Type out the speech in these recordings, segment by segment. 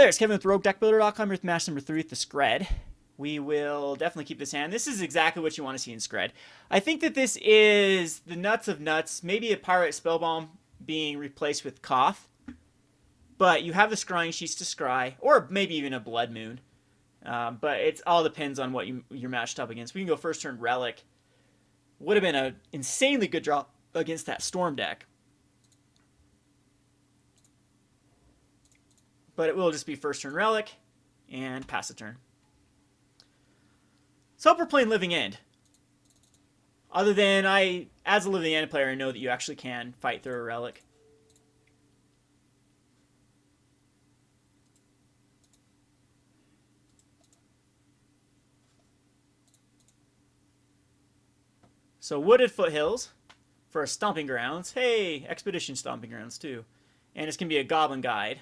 there, it's Kevin with RogueDeckBuilder.com. Here with match number 3 with the Skred. We will definitely keep this hand. This is exactly what you want to see in Skred. I think that this is the nuts of nuts. Maybe a Pyrite Spellbomb being replaced with Koth. But you have the Scrying Sheets to scry, or maybe even a Blood Moon. But it all depends on what you're matched up against. We can go first turn Relic. Would have been an insanely good draw against that Storm deck. But it will just be first turn Relic and pass the turn. So we're playing Living End. Other than as a Living End player, I know that you actually can fight through a Relic. So Wooded Foothills for a Stomping Grounds. Hey, Expedition Stomping Grounds too. And it's going to be a Goblin Guide,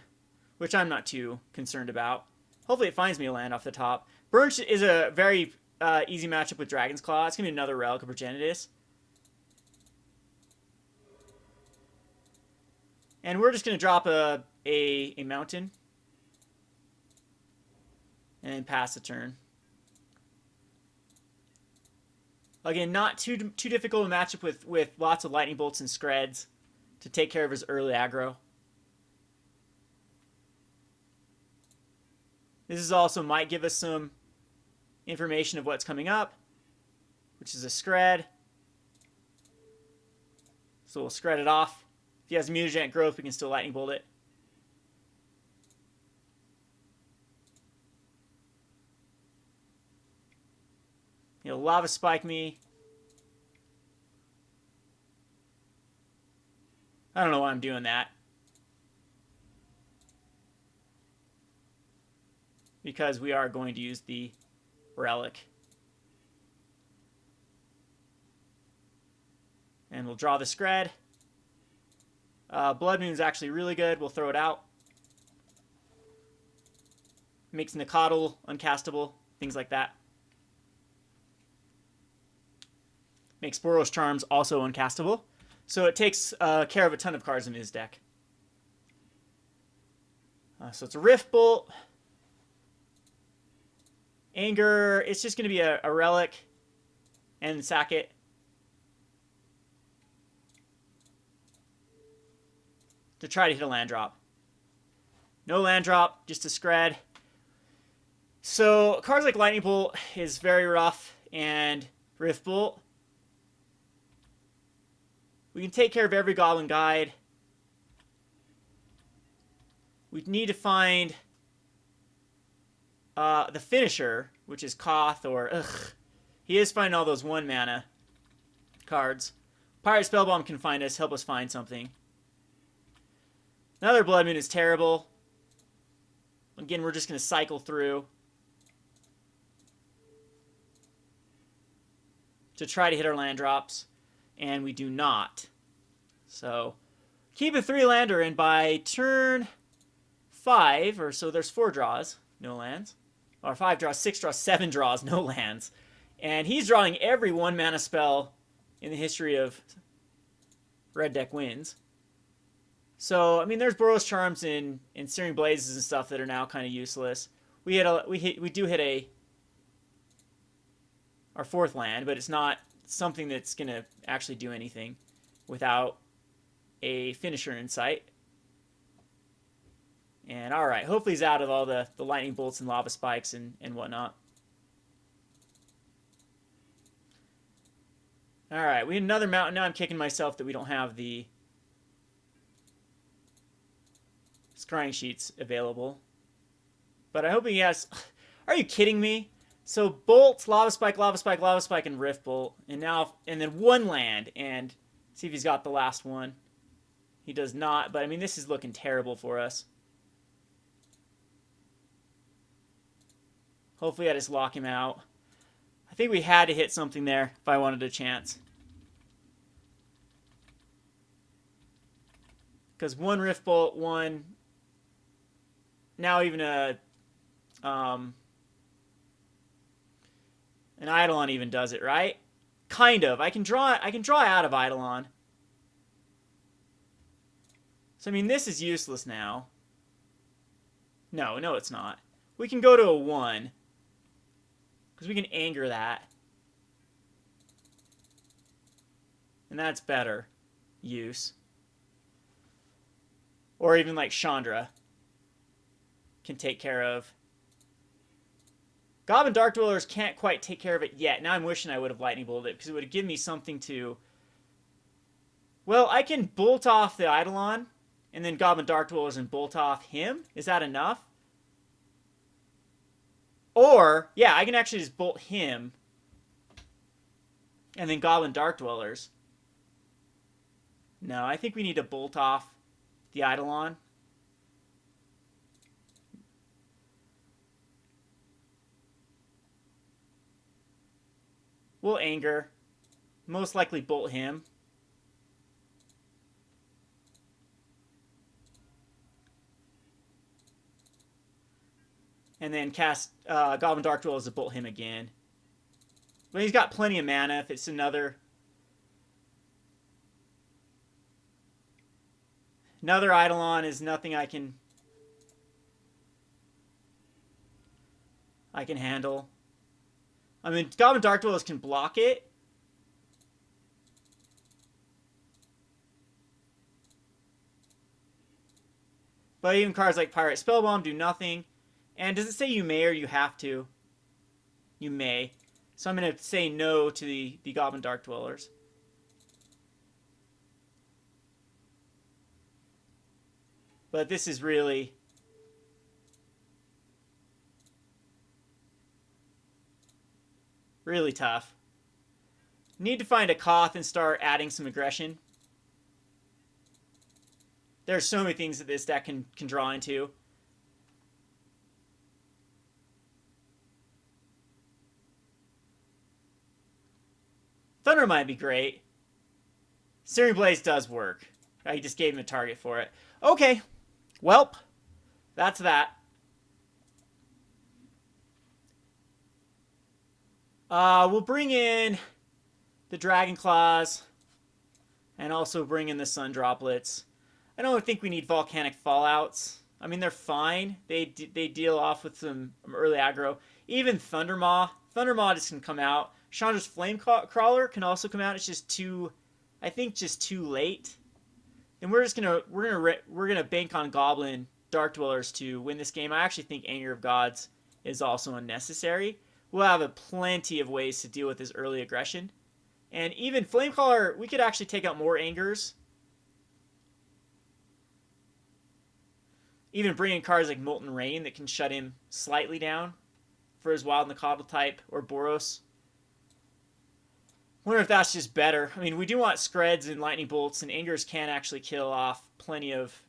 which I'm not too concerned about. Hopefully it finds me a land off the top. Burnt is a very easy matchup with Dragon's Claw. It's going to be another Relic of Progenitus. And we're just going to drop a mountain. And pass the turn. Again, not too difficult a matchup with lots of Lightning Bolts and Skreds to take care of his early aggro. This is also might give us some information of what's coming up, which is a Skred. So we'll Skred it off. If he has Mutagenic Growth, we can still Lightning Bolt it. He'll Lava Spike me. I don't know why I'm doing that. Because we are going to use the Relic. And we'll draw the Skred. Blood Moon's actually really good. We'll throw it out. Makes Nicodle uncastable. Things like that. Makes Boros Charms also uncastable. So it takes care of a ton of cards in his deck. So it's a Rift Bolt. Anger, it's just going to be a Relic. And sack it. To try to hit a land drop. No land drop, just a Skred. So cards like Lightning Bolt is very rough. And Rift Bolt. We can take care of every Goblin Guide. We need to find the finisher, which is Koth, or he is finding all those 1 mana cards. Pyrite Spellbomb can find us, help us find something. Another Blood Moon is terrible. Again, we're just going to cycle through to try to hit our land drops. And we do not. So, keep a 3-lander, and by turn 5, or so there's 4 draws, no lands. Or 5 draws, 6 draws, 7 draws, no lands. And he's drawing every 1-mana spell in the history of Red Deck wins. So, I mean, there's Boros Charms and Searing Blazes and stuff that are now kind of useless. We do hit our 4th land, but it's not something that's going to actually do anything without a finisher in sight. And alright, hopefully he's out of all the lightning bolts and lava spikes and whatnot. Alright, we had another mountain. Now I'm kicking myself that we don't have the Scrying Sheets available. But I hope he has... Are you kidding me? So Bolt, Lava Spike, Lava Spike, Lava Spike, and Rift Bolt. And then 1 land. And see if he's got the last one. He does not. But I mean, this is looking terrible for us. Hopefully I just lock him out. I think we had to hit something there if I wanted a chance. Because 1 Rift Bolt, 1... Now even a... An Eidolon even does it, right? Kind of. I can draw out of Eidolon. So I mean, this is useless now. No, no it's not. We can go to a 1. Because we can anger that. And that's better use. Or even like Chandra can take care of. Goblin Dark-Dwellers can't quite take care of it yet. Now I'm wishing I would have lightning bolted it because it would have given me something to... Well, I can bolt off the Eidolon and then Goblin Dark-Dwellers and bolt off him. Is that enough? Or, yeah, I can actually just bolt him and then Goblin Dark-Dwellers. No, I think we need to bolt off the Eidolon. We'll anger. Most likely bolt him. And then cast Goblin Dark-Dwellers to bolt him again. But he's got plenty of mana if it's another... Another Eidolon is nothing I can handle. I mean, Goblin Dark-Dwellers can block it. But even cards like Pyrite Spellbomb do nothing. And does it say you may or you have to? You may. So I'm going to say no to the Goblin Dark-Dwellers. But this is really... really tough. Need to find a Koth and start adding some aggression. There are so many things that this deck can draw into. Thunder might be great. Searing Blaze does work. I just gave him a target for it. Okay. Welp. That's that. We'll bring in the Dragon Claws and also bring in the Sun Droplets. I don't think we need Volcanic Fallouts. I mean, they're fine. They deal off with some early aggro. Even Thundermaw. Thundermaw just can come out. Chandra's Flamecrawler can also come out. It's just too, I think, just too late. And we're gonna bank on Goblin Dark-Dwellers to win this game. I actually think Anger of Gods is also unnecessary. We'll have plenty of ways to deal with his early aggression. And even Flamecaller, we could actually take out more Angers. Even bring in cards like Molten Rain that can shut him slightly down for his Wild Nacatl type, or Boros. Wonder if that's just better. I mean, we do want Skreds and Lightning Bolts, and Angers can actually kill off plenty of...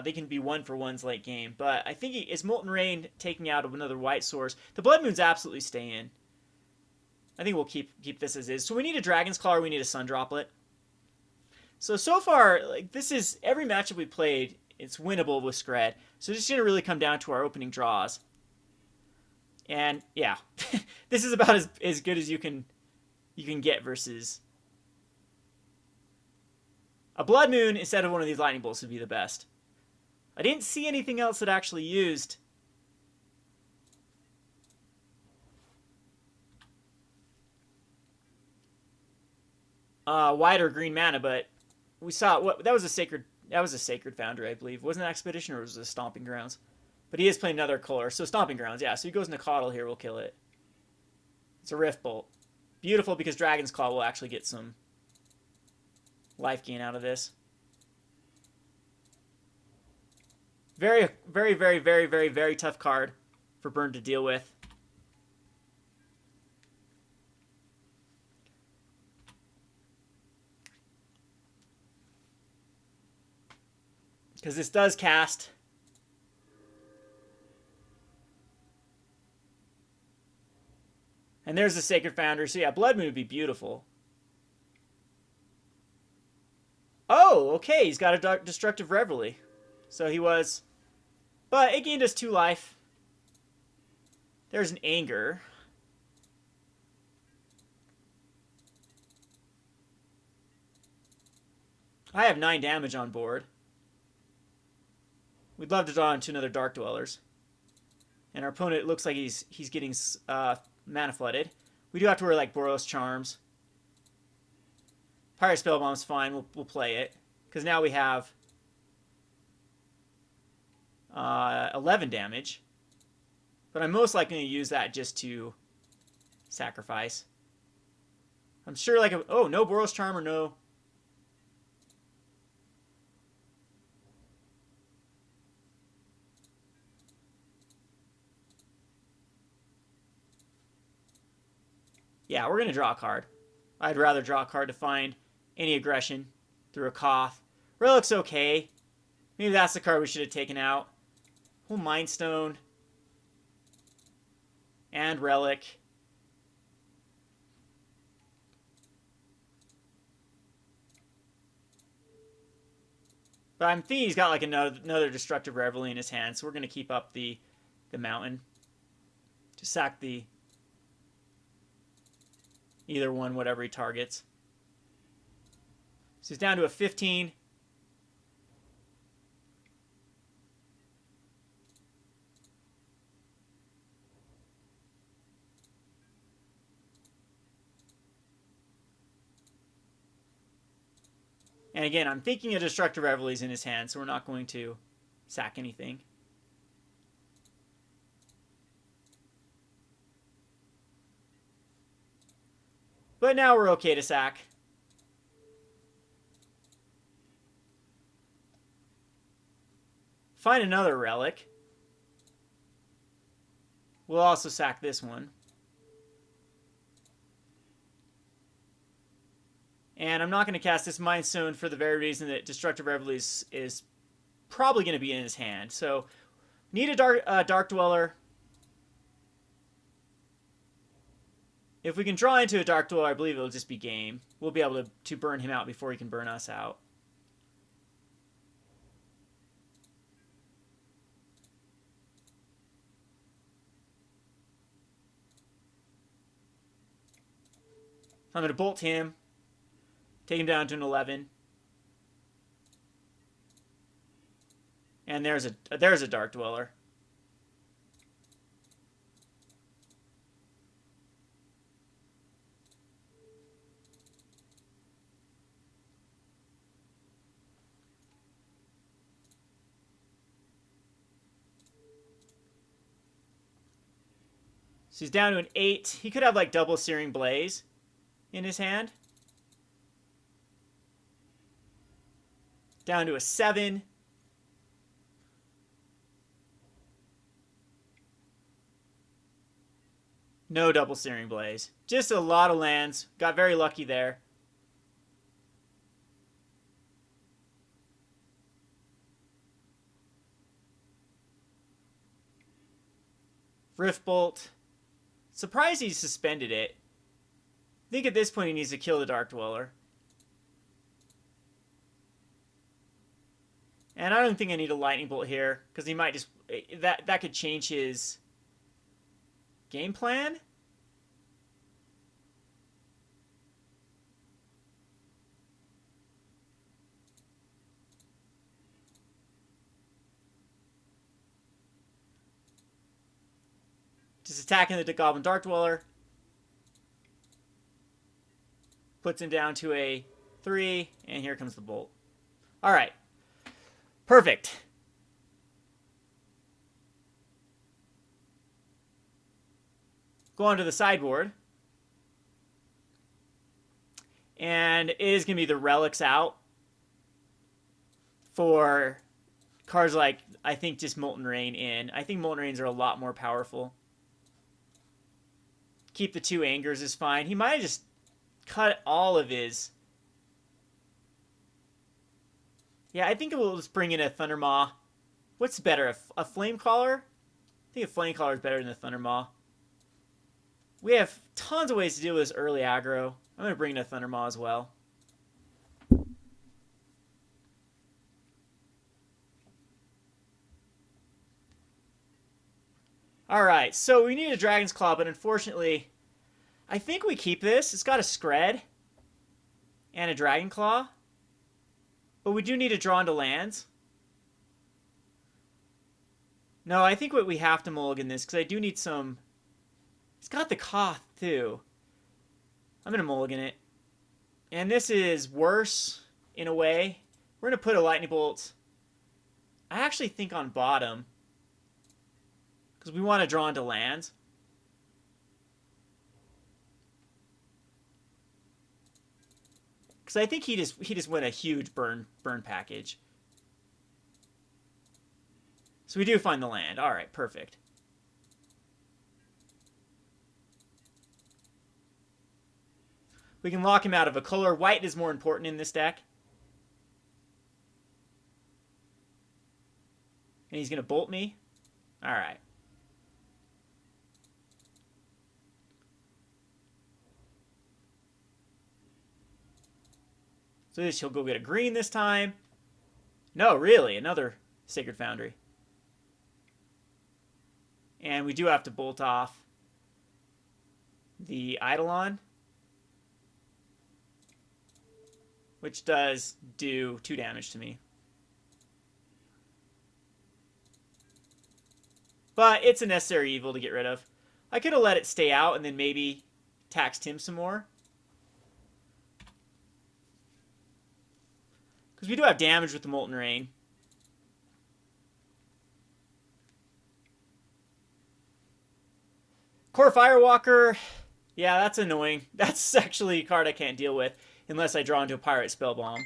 they can be 1-for-1s late game. But I think is Molten Rain taking out another white source. The Blood Moons absolutely stay in. I think we'll keep this as is. So we need a Dragon's Claw, or we need a Sun Droplet. So far, like, this is... Every matchup we played, it's winnable with Skred. So it's just going to really come down to our opening draws. And, yeah. This is about as good as you can get versus... A Blood Moon instead of one of these Lightning Bolts would be the best. I didn't see anything else that actually used... white or green mana, but we saw that was a sacred foundry, I believe. Wasn't it Expedition, or was it Stomping Grounds? But he is playing another color, so Stomping Grounds, yeah. So he goes Nacatl here, we'll kill it. It's a Rift Bolt. Beautiful, because Dragon's Claw will actually get some life gain out of this. Very, very, very, very, very, very tough card for Burn to deal with. Because this does cast. And there's the Sacred Foundry. So yeah, Blood Moon would be beautiful. Oh, okay. He's got a Destructive Reveille. So he was... But it gained us 2 life. There's an Anger. I have 9 damage on board. We'd love to draw into another Dark-Dwellers. And our opponent looks like he's getting mana flooded. We do have to worry like Boros Charms. Pyrite Spellbomb's fine. We'll play it. Because now we have 11 damage. But I'm most likely going to use that just to sacrifice. I'm sure like... oh, no Boros Charm or no... Yeah, we're going to draw a card. I'd rather draw a card to find any aggression through a Koth. Relic's okay. Maybe that's the card we should have taken out. Whole Mind Stone. And Relic. But I'm thinking he's got like another Destructive Reveille in his hand, so we're going to keep up the mountain. To sack the... either one, whatever he targets. So he's down to a 15. And again, I'm thinking a Destructive Reveille is in his hand, so we're not going to sack anything. But now we're okay to sack. Find another Relic. We'll also sack this one. And I'm not going to cast this Mind Stone for the very reason that Destructive Reveille is probably going to be in his hand. So, need a Dark Dweller. If we can draw into a Dark Dweller, I believe it'll just be game. We'll be able to burn him out before he can burn us out. I'm going to bolt him. Take him down to an 11. And there's a Dark Dweller. So he's down to an 8. He could have like double Searing Blaze in his hand. Down to a 7. No double Searing Blaze. Just a lot of lands. Got very lucky there. Rift Bolt. Surprised he suspended it. I think at this point he needs to kill the Dark Dweller. And I don't think I need a Lightning Bolt here, because he might just... That could change his game plan? Just attacking the Goblin Dark-Dweller. Puts him down to a 3, and here comes the bolt. Alright. Perfect. Go on to the sideboard. And it is going to be the Relics out for cards like, I think, just Molten Rain in. I think Molten Rains are a lot more powerful. Keep the 2 Angers is fine. He might have just cut all of his... Yeah, I think we'll just bring in a Thundermaw. What's better, a Flamecaller? I think a Flamecaller is better than a Thundermaw. We have tons of ways to deal with this early aggro. I'm going to bring in a Thundermaw as well. Alright, so we need a Dragon's Claw, but unfortunately, I think we keep this. It's got a Skred and a Dragon Claw. But we do need to draw into lands. No, I think what we have to mulligan this, because I do need some... It's got the Koth, too. I'm going to mulligan it. And this is worse, in a way. We're going to put a lightning bolt, I actually think, on bottom. Because we want to draw into lands. Because I think he just went a huge burn package. So we do find the land. All right, perfect. We can lock him out of a color. White is more important in this deck. And he's going to bolt me. All right. So this, he'll go get a green this time. No, really, another Sacred Foundry. And we do have to bolt off the Eidolon, which does do 2 damage to me. But it's a necessary evil to get rid of. I could have let it stay out and then maybe taxed him some more. Because we do have damage with the Molten Rain. Core Firewalker, yeah, that's annoying. That's actually a card I can't deal with unless I draw into a Pyrite Spellbomb.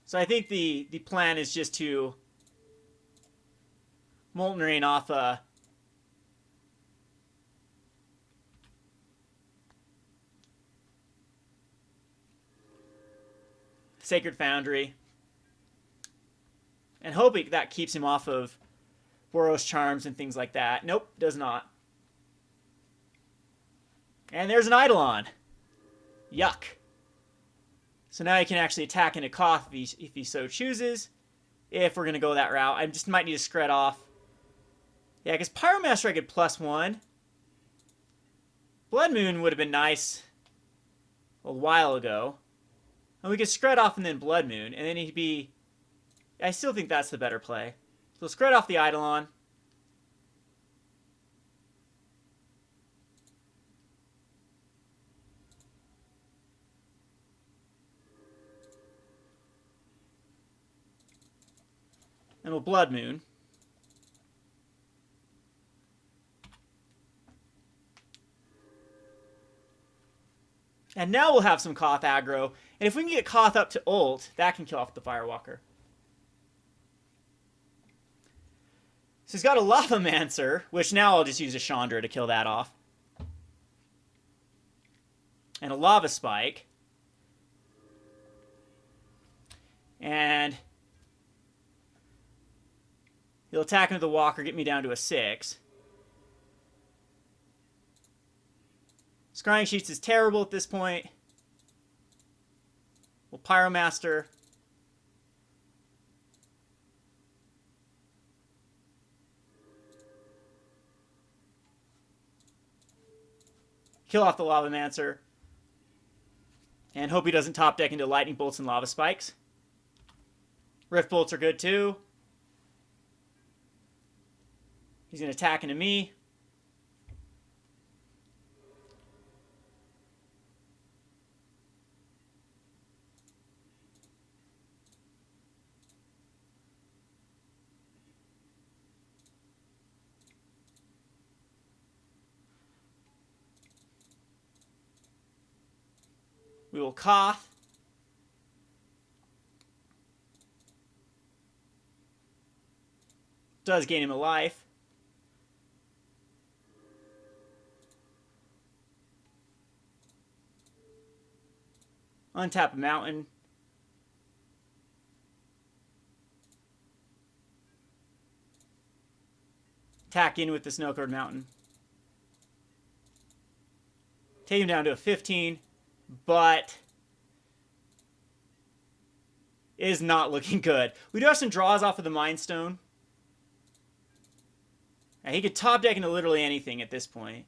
So I think the plan is just to Molten Rain off a Sacred Foundry. And hoping that keeps him off of Boros Charms and things like that. Nope, does not. And there's an Eidolon. Yuck. So now he can actually attack into Koth if he so chooses. If we're going to go that route. I just might need to Skred off. Yeah, because Pyromaster I could +1. Blood Moon would have been nice a while ago. And we could Skred off and then Blood Moon. And then he'd be... I still think that's the better play. So Skred off the Eidolon. And we'll Blood Moon. And now we'll have some Koth aggro. And if we can get Koth up to ult, that can kill off the Firewalker. So he's got a Lavamancer, which now I'll just use a Chandra to kill that off. And a Lava Spike. And he'll attack into the Walker, get me down to a 6. Scrying Sheets is terrible at this point. We'll Pyromaster. Kill off the Lavamancer. And hope he doesn't top deck into Lightning Bolts and Lava Spikes. Rift Bolts are good too. He's going to attack into me. We will Koth. Does gain him a life. Untap a mountain. Attack in with the snow-covered mountain. Take him down to a 15. But is not looking good. We do have some draws off of the Mind Stone. Now, he could top deck into literally anything at this point.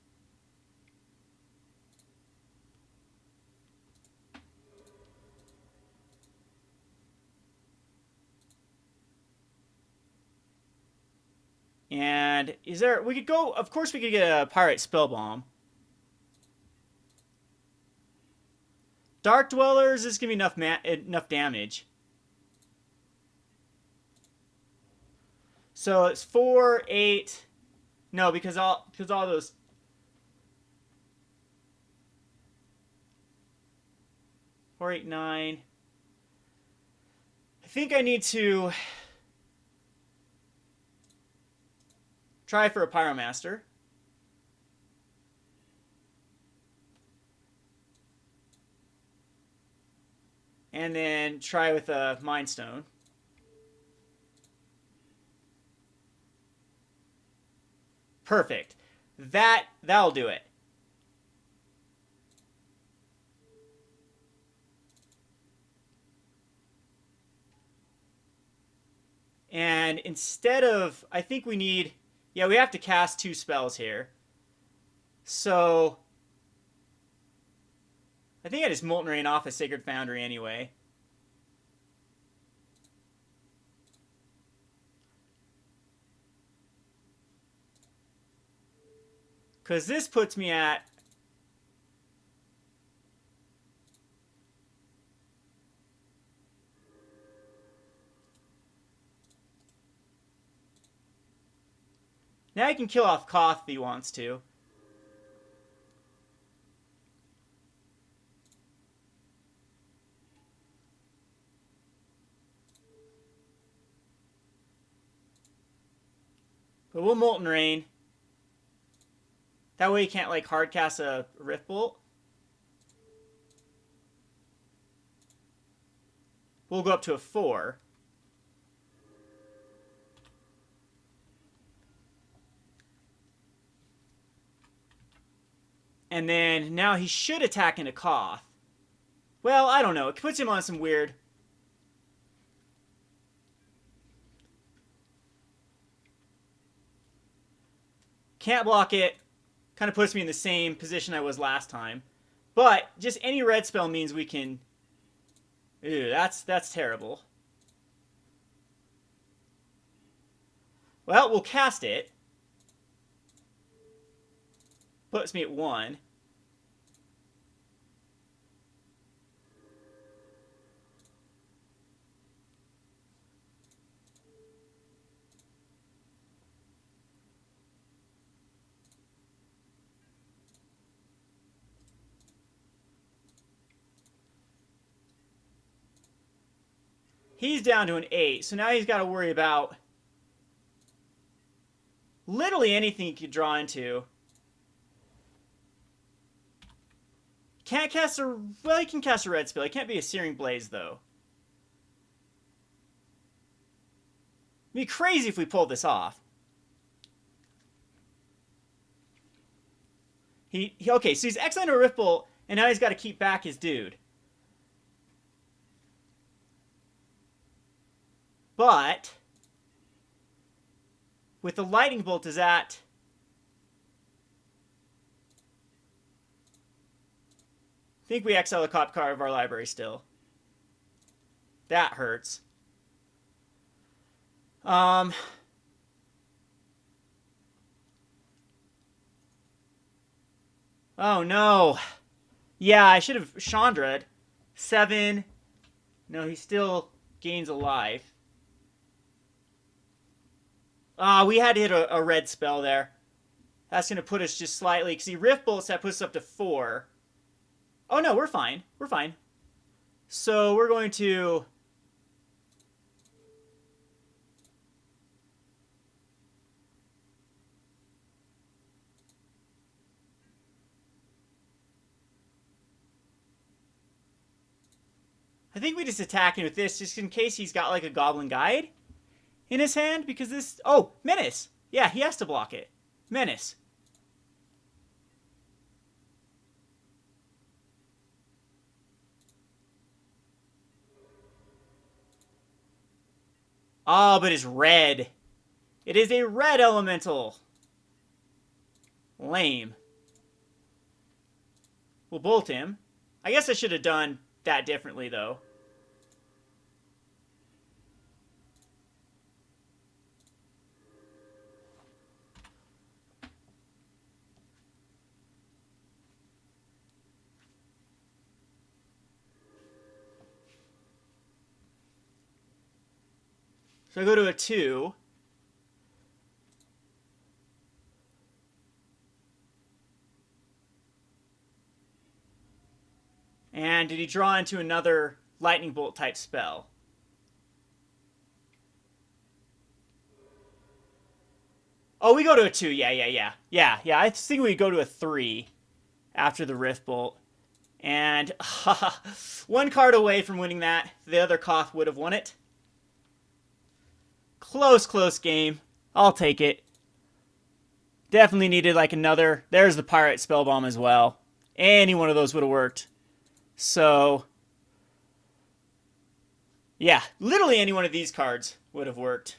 And is there... We could go... Of course we could get a Pyrite Spellbomb. Dark-Dwellers is going to be enough damage. So it's 4, 8... No, because all those... Four, 8, 9... I think I need to... try for a Pyromaster. And then try with a Mind Stone. Perfect. That'll do it. And instead of... I think we need... Yeah, we have to cast 2 spells here. So... I think I just Molten Rain off a Sacred Foundry anyway. Because this puts me at... Now he can kill off Koth if he wants to. But we'll Molten Rain. That way he can't, like, hard cast a Rift Bolt. We'll go up to a 4. And then now he should attack into Koth. Well, I don't know. It puts him on some weird... Can't block it. Kind of puts me in the same position I was last time. But just any red spell means we can... Ew, that's terrible. Well, we'll cast it. Puts me at 1. He's down to an 8, so now he's got to worry about literally anything he could draw into. Can't cast a... Well, he can cast a red spell. It can't be a Searing Blaze, though. It'd be crazy if we pulled this off. Okay, so he's exiling a Rift Bolt, and now he's got to keep back his dude. But with the Lightning Bolt, is that... I think we exile a cop card of our library still. That hurts. Oh no. Yeah, I should have Chandra'd. 7. No, he still gains a life. We had to hit a red spell there. That's going to put us just slightly... Because he Rift Bolts, that puts us up to 4. Oh no, we're fine. We're fine. So we're going to... I think we just attack him with this just in case he's got like a Goblin Guide in his hand. Because this... Oh, Menace! Yeah, he has to block it. Menace. Oh, but it's red. It is a red elemental. Lame. We'll bolt him. I guess I should have done that differently, though. So I go to a 2. And did he draw into another lightning bolt type spell? Oh, we go to a 2. Yeah. I think we go to a 3 after the Rift Bolt. And one card away from winning that. The other Koth would have won it. Close game. I'll take it. Definitely needed like another. There's the Pyrite Spellbomb as well. Any one of those would have worked. So, yeah, literally any one of these cards would have worked.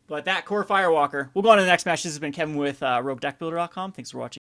But that Core Firewalker. We'll go on to the next match. This has been Kevin with RogueDeckBuilder.com. Thanks for watching.